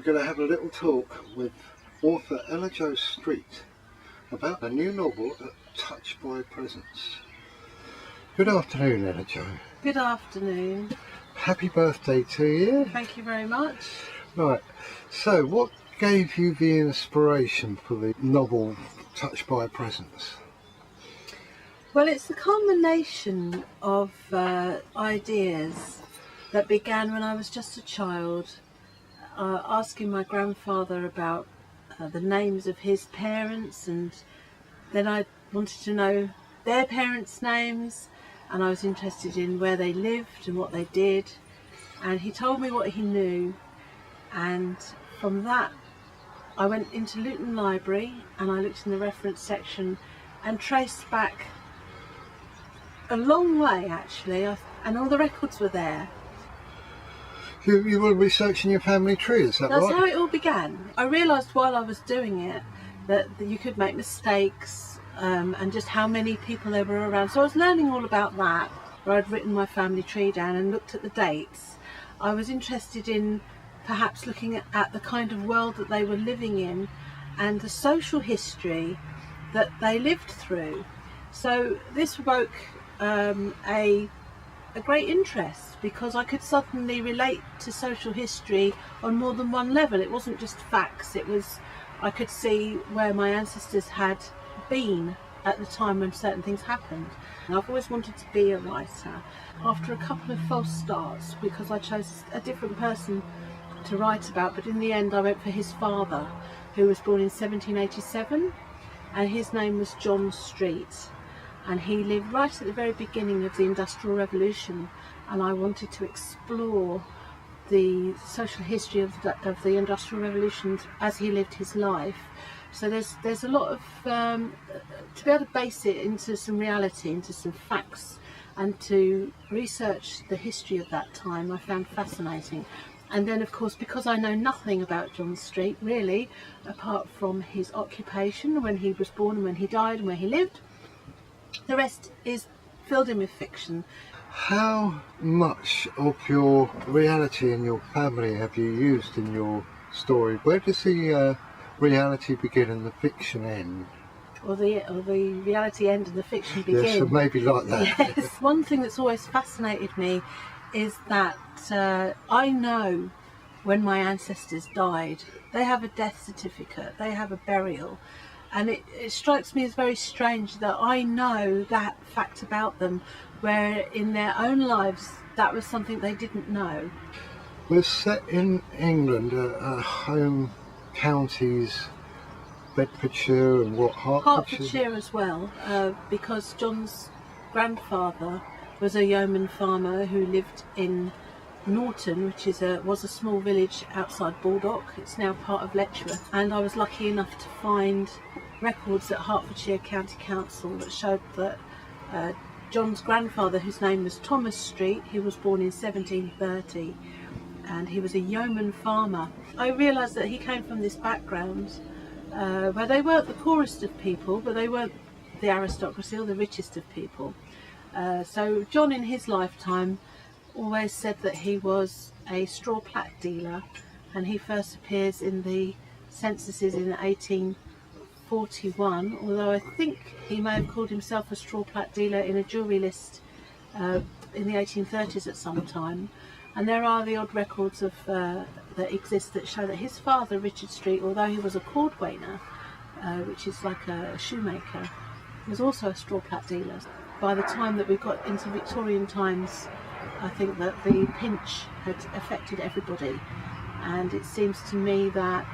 going to have a little talk with author Ella Jo Street about a new novel, Touched by Presence. Good afternoon, Ella Jo. Good afternoon. Happy birthday to you. Thank you very much. Right, so what gave you the inspiration for the novel Touched by Presence? Well, it's a combination of ideas that began when I was just a child, asking my grandfather about the names of his parents, and then I wanted to know their parents' names, and I was interested in where they lived and what they did, and he told me what he knew, and from that I went into Luton Library and I looked in the reference section and traced back a long way actually, and all the records were there. You were researching your family tree, is that right? That's how it all began. I realised while I was doing it that you could make mistakes and just how many people there were around. So I was learning all about that, where I'd written my family tree down and looked at the dates. I was interested in perhaps looking at the kind of world that they were living in and the social history that they lived through. So this woke a great interest, because I could suddenly relate to social history on more than one level. It wasn't just facts, it was, I could see where my ancestors had been at the time when certain things happened. And I've always wanted to be a writer. After a couple of false starts, because I chose a different person to write about, but in the end I went for his father, who was born in 1787, and his name was John Street. And he lived right at the very beginning of the Industrial Revolution, and I wanted to explore the social history of the Industrial Revolution as he lived his life. So there's a lot of, to be able to base it into some reality, into some facts, and to research the history of that time, I found fascinating. And then of course, because I know nothing about John Street really, apart from his occupation, when he was born and when he died and where he lived, the rest is filled in with fiction. How much of your reality and your family have you used in your story? Where does the reality begin and the fiction end? Or the reality end and the fiction begin? Yes, so maybe like that. Yes. One thing that's always fascinated me is that I know when my ancestors died. They have a death certificate, they have a burial. And it strikes me as very strange that I know that fact about them, where in their own lives that was something they didn't know. We're set in England, home counties, Bedfordshire and what, Hertfordshire as well, because John's grandfather was a yeoman farmer who lived in Norton, which was a small village outside Baldock. It's now part of Letchworth, and I was lucky enough to find records at Hertfordshire County Council that showed that John's grandfather, whose name was Thomas Street, he was born in 1730, and he was a yeoman farmer. I realised that he came from this background where they weren't the poorest of people, but they weren't the aristocracy or the richest of people. So John in his lifetime always said that he was a straw plat dealer, and he first appears in the censuses in 1841, although I think he may have called himself a straw plat dealer in a jewellery list in the 1830s at some time. And there are the odd records of that exist that show that his father, Richard Street, although he was a cordwainer, which is like a shoemaker, was also a straw plat dealer. By the time that we got into Victorian times, I think that the pinch had affected everybody, and it seems to me that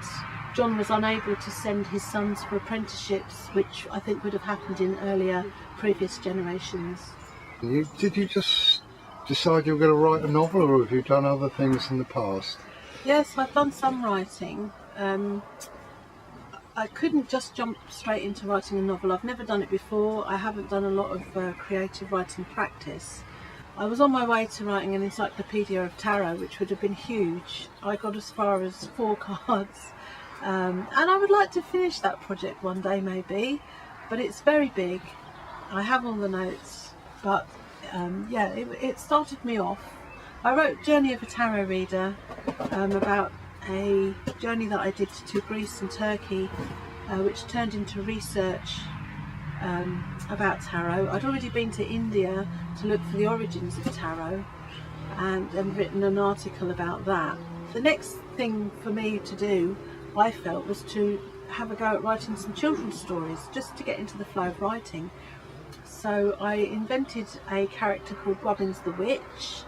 John was unable to send his sons for apprenticeships, which I think would have happened in earlier, previous generations. Did you just decide you were going to write a novel, or have you done other things in the past? Yes, I've done some writing. I couldn't just jump straight into writing a novel. I've never done it before. I haven't done a lot of creative writing practice. I was on my way to writing an encyclopedia of tarot, which would have been huge. I got as far as 4 cards, and I would like to finish that project one day maybe, but it's very big. I have all the notes, but yeah, it started me off. I wrote Journey of a Tarot Reader about a journey that I did to Greece and Turkey, which turned into research about tarot. I'd already been to India to look for the origins of tarot and written an article about that. The next thing for me to do, I felt, was to have a go at writing some children's stories, just to get into the flow of writing. So I invented a character called Gubbins the Witch,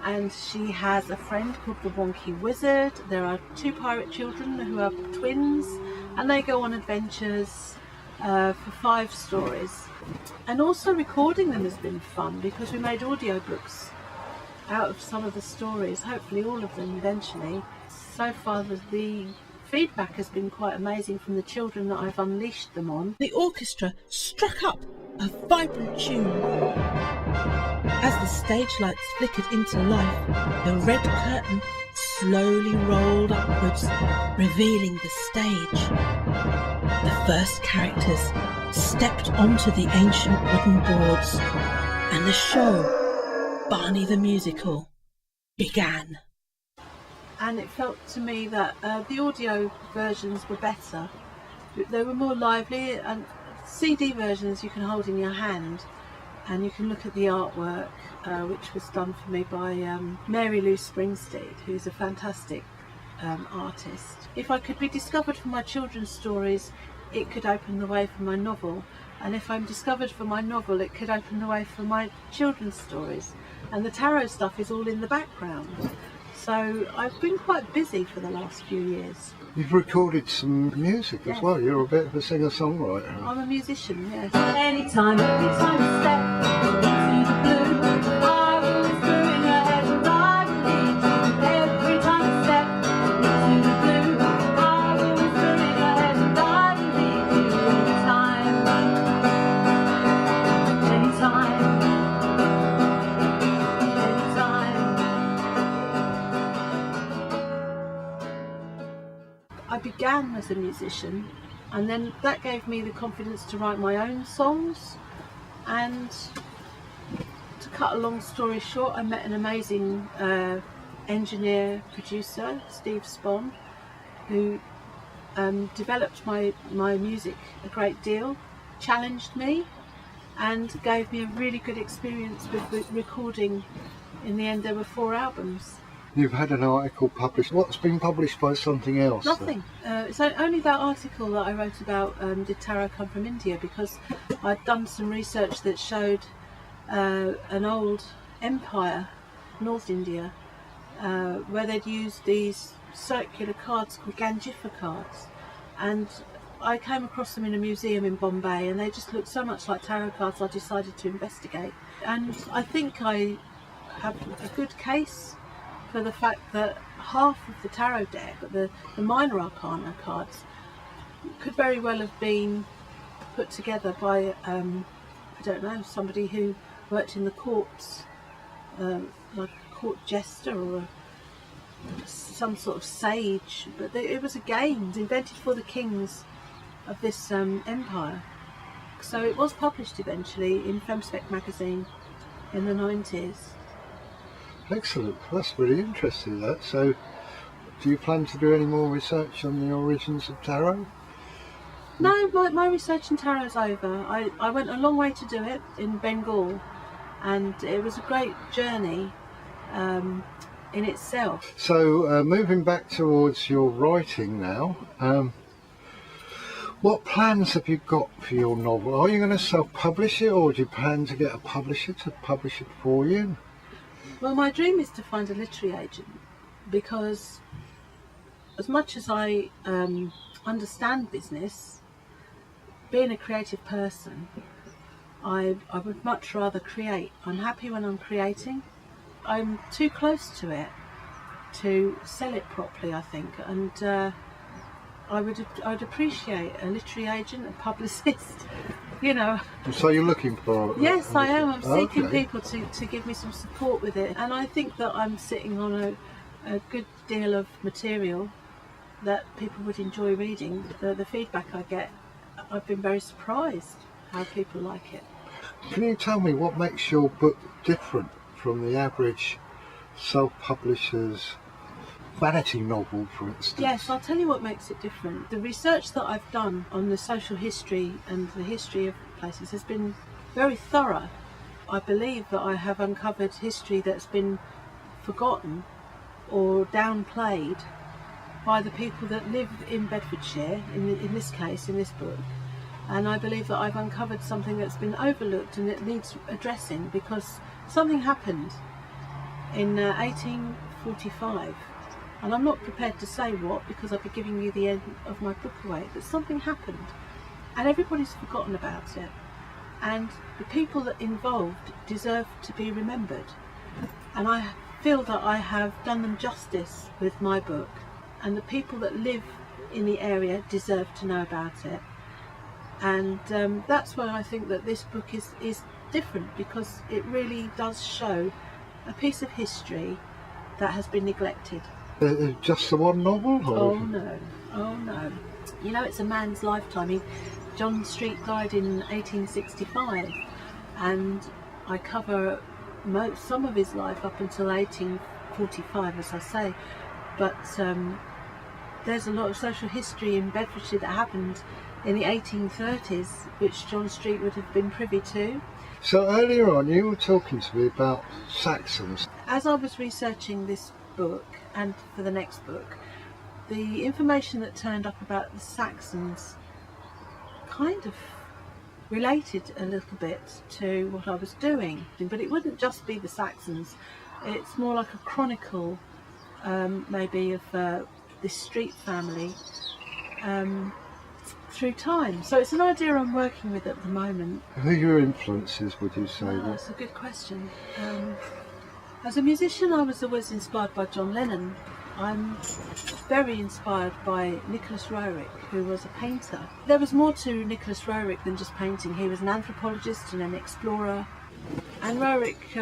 and she has a friend called the Wonky Wizard. There are 2 pirate children who are twins, and they go on adventures for 5 stories. And also recording them has been fun, because we made audiobooks out of some of the stories, hopefully all of them eventually. So far the feedback has been quite amazing from the children that I've unleashed them on. The orchestra struck up a vibrant tune. As the stage lights flickered into life, the red curtain slowly rolled upwards, revealing the stage. The first characters stepped onto the ancient wooden boards, and the show, Barney the Musical, began. And it felt to me that the audio versions were better. They were more lively, and CD versions you can hold in your hand and you can look at the artwork, which was done for me by Mary Lou Springstead, who's a fantastic artist. If I could be discovered for my children's stories, it could open the way for my novel, and if I'm discovered for my novel, it could open the way for my children's stories. And the tarot stuff is all in the background. So I've been quite busy for the last few years. You've recorded some music as well. You're a bit of a singer-songwriter. I'm a musician, yes. Anytime, every time you step into the blue, I was doing ahead and I believed you. Every time you step into the blue, I was doing ahead and I believed you. Anytime, I began as a musician, and then that gave me the confidence to write my own songs. And to cut a long story short, I met an amazing engineer producer, Steve Spon, who developed my music a great deal, challenged me, and gave me a really good experience with recording. In the end, there were 4 albums. You've had an article published. What's been published by something else? Nothing. It's only that article that I wrote about did tarot come from India, because I'd done some research that showed an old empire, North India, where they'd used these circular cards called Ganjifa cards, and I came across them in a museum in Bombay, and they just looked so much like tarot cards. I decided to investigate, and I think I have a good case for the fact that half of the tarot deck, the minor arcana cards, could very well have been put together by, I don't know, somebody who worked in the courts, like a court jester or some sort of sage. But it was a game invented for the kings of this empire. So it was published eventually in Femspec magazine in the 90s. Excellent. That's really interesting, that. So, do you plan to do any more research on the origins of tarot? No, my research in tarot is over. I went a long way to do it in Bengal, and it was a great journey in itself. So, moving back towards your writing now, what plans have you got for your novel? Are you going to self-publish it, or do you plan to get a publisher to publish it for you? Well, my dream is to find a literary agent, because as much as I understand business, being a creative person, I would much rather create. I'm happy when I'm creating. I'm too close to it to sell it properly, I think, and I'd appreciate a literary agent, a publicist, you know. So you're looking for... Yes, I am. I'm seeking people to give me some support with it, and I think that I'm sitting on a good deal of material that people would enjoy reading. The feedback I get, I've been very surprised how people like it. Can you tell me what makes your book different from the average self-publisher's vanity novel, for instance? Yes, I'll tell you what makes it different. The research that I've done on the social history and the history of places has been very thorough. I believe that I have uncovered history that's been forgotten or downplayed by the people that live in Bedfordshire, in this case, in this book. And I believe that I've uncovered something that's been overlooked and it needs addressing, because something happened in 1845. And I'm not prepared to say what, because I'll be giving you the end of my book away, but something happened and everybody's forgotten about it. And the people that involved deserve to be remembered. And I feel that I have done them justice with my book, and the people that live in the area deserve to know about it. And that's why I think that this book is different, because it really does show a piece of history that has been neglected. Just the one novel? Or? Oh no. You know, it's a man's lifetime. John Street died in 1865, and I cover some of his life up until 1845, as I say. But there's a lot of social history in Bedfordshire that happened in the 1830s, which John Street would have been privy to. So earlier on you were talking to me about Saxons. As I was researching this book and for the next book, the information that turned up about the Saxons kind of related a little bit to what I was doing. But it wouldn't just be the Saxons, it's more like a chronicle maybe of this Street family through time. So it's an idea I'm working with at the moment. Who are your influences, would you say? That's a good question. As a musician, I was always inspired by John Lennon. I'm very inspired by Nicholas Roerich, who was a painter. There was more to Nicholas Roerich than just painting. He was an anthropologist and an explorer. And Roerich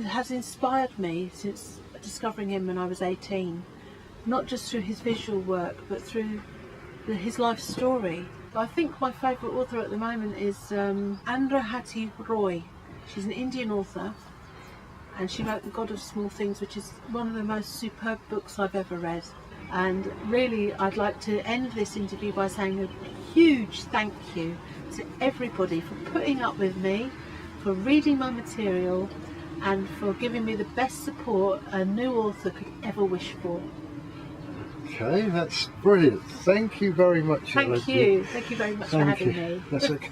has inspired me since discovering him when I was 18. Not just through his visual work, but through his life story. I think my favourite author at the moment is Andra Roy. She's an Indian author, and she wrote The God of Small Things, which is one of the most superb books I've ever read. And really, I'd like to end this interview by saying a huge thank you to everybody for putting up with me, for reading my material, and for giving me the best support a new author could ever wish for. Okay, that's brilliant. Thank you very much. Thank you. Thank you very much for having me. That's okay.